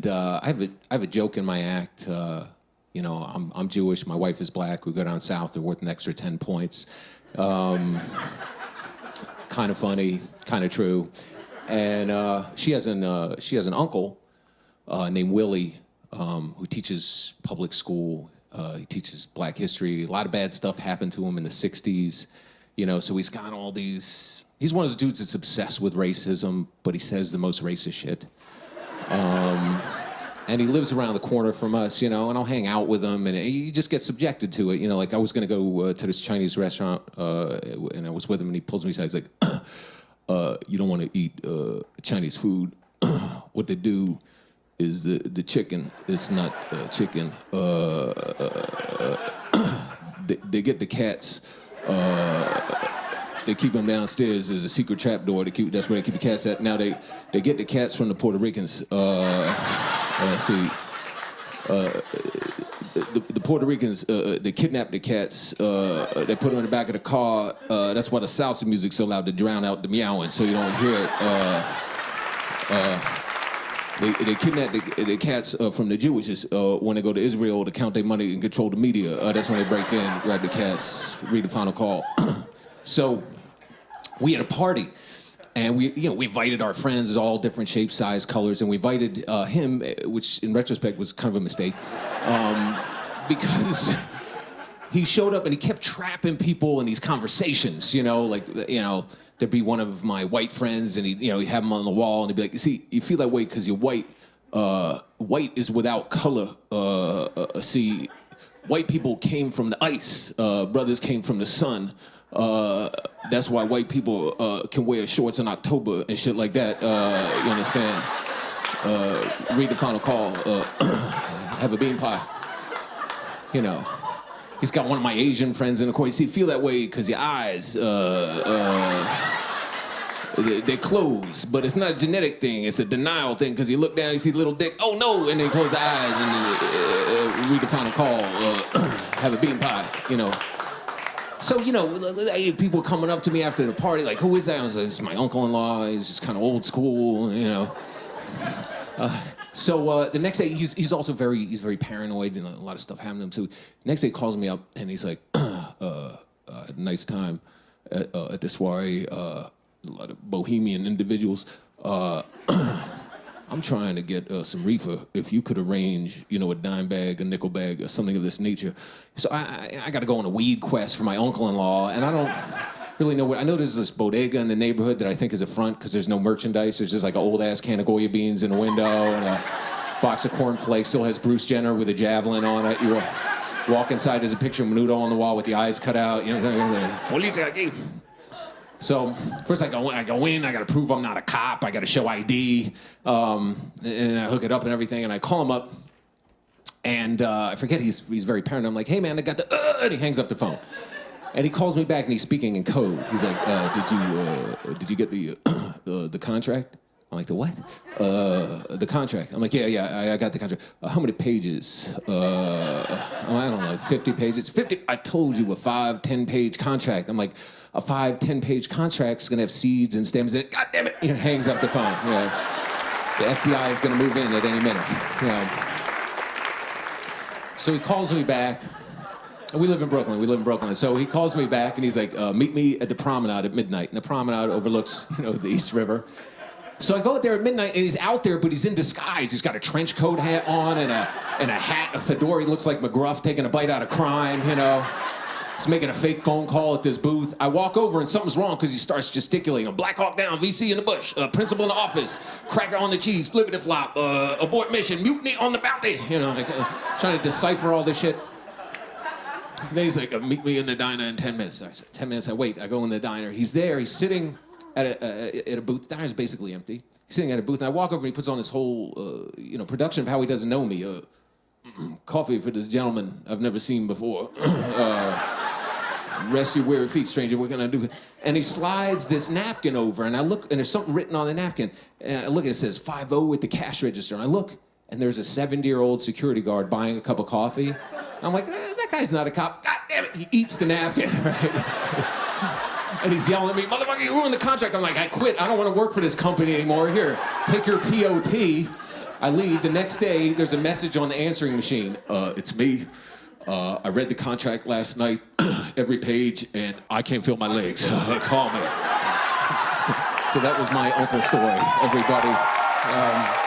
And I have a joke in my act. I'm Jewish. My wife is black. We go down south. They're worth an extra 10 points. Kind of funny, kind of true. And she has an uncle named Willie who teaches public school. He teaches black history. A lot of bad stuff happened to him in the 60s. So he's got all these... He's one of those dudes that's obsessed with racism, but he says the most racist shit. And he lives around the corner from us, and I'll hang out with him, and he just gets subjected to it. Like I was going to go to this Chinese restaurant, and I was with him, and he pulls me aside. He's like, you don't want to eat Chinese food. What they do is the chicken is not chicken. They get the cats. They keep them downstairs. There's a secret trap door. That's where they keep the cats at. Now they get the cats from the Puerto Ricans. The Puerto Ricans, they kidnap the cats. They put them in the back of the car. That's why the salsa music's so loud to drown out the meowing, so you don't hear it. They kidnap the cats from the Jewishes when they go to Israel to count their money and control the media. That's when they break in, grab the cats, read the final call. So we had a party, and we invited our friends, all different shapes, size, colors, and we invited him, which in retrospect was kind of a mistake, because he showed up and he kept trapping people in these conversations. There'd be one of my white friends, and he'd have them on the wall, and he'd be like, "See, you feel that way because you're white. White is without color. See, white people came from the ice. Brothers came from the sun. That's why white people can wear shorts in October and shit like that. You understand? Read the final call. Have a bean pie. He's got one of my Asian friends in the corner. You see, feel that way because your eyes, they're closed. But it's not a genetic thing. It's a denial thing because you look down, you see the little dick. Oh, no. And they close the eyes and read the final call. Have a bean pie, So, people coming up to me after the party, like, who is that? I was like, it's my uncle-in-law. He's just kind of old school, So the next day, he's also very paranoid, and a lot of stuff happened to him. So next day, he calls me up, and he's like, nice time at the soiree, a lot of bohemian individuals. I'm trying to get some reefer. If you could arrange, a dime bag, a nickel bag, or something of this nature. So I got to go on a weed quest for my uncle-in-law, and I don't really know where. I know there's this bodega in the neighborhood that I think is a front because there's no merchandise. There's just like an old-ass can of Goya beans in the window and a box of cornflakes. Still has Bruce Jenner with a javelin on it. You walk inside, there's a picture of Menudo on the wall with the eyes cut out. Police aquí. So first I go in, I got to prove I'm not a cop, I got to show ID, and I hook it up and everything, and I call him up, and I forget he's very paranoid. I'm like, hey man, I got the, and he hangs up the phone. And he calls me back and he's speaking in code. He's like, did you get the contract? I'm like, the what? The contract. I'm like, yeah, I got the contract. How many pages? I don't know, 50 pages. 50. I told you a 5-10 page contract. I'm like, a 5-10 page contract's gonna have seeds and stems in it. God damn it! He hangs up the phone. The FBI is gonna move in at any minute. So he calls me back. We live in Brooklyn. So he calls me back and he's like, meet me at the promenade at midnight. And the promenade overlooks, the East River. So I go out there at midnight and he's out there, but he's in disguise. He's got a trench coat hat on and a hat, a fedora. He looks like McGruff taking a bite out of crime, He's making a fake phone call at this booth. I walk over and something's wrong because he starts gesticulating. Black Hawk down, VC in the bush, principal in the office, cracker on the cheese, flippity flop, abort mission, mutiny on the bounty. Trying to decipher all this shit. And then he's like, meet me in the diner in 10 minutes. I said, 10 minutes, I wait. I go in the diner. He's there. He's sitting at a booth. The diner's basically empty. He's sitting at a booth, and I walk over and he puts on this whole, production of how he doesn't know me. Coffee for this gentleman I've never seen before. Rest your weary feet, stranger, what can I do? And he slides this napkin over, and I look, and there's something written on the napkin. And I look, and it says 50 at the cash register. And I look, and there's a 70-year-old security guard buying a cup of coffee. I'm like, that guy's not a cop. God damn it, he eats the napkin, right? And he's yelling at me, motherfucker, you ruined the contract. I'm like, I quit. I don't want to work for this company anymore. Here, take your POT. I leave. The next day, there's a message on the answering machine. It's me. I read the contract last night, every page, and I can't feel my legs. Call me. So that was my uncle story, everybody.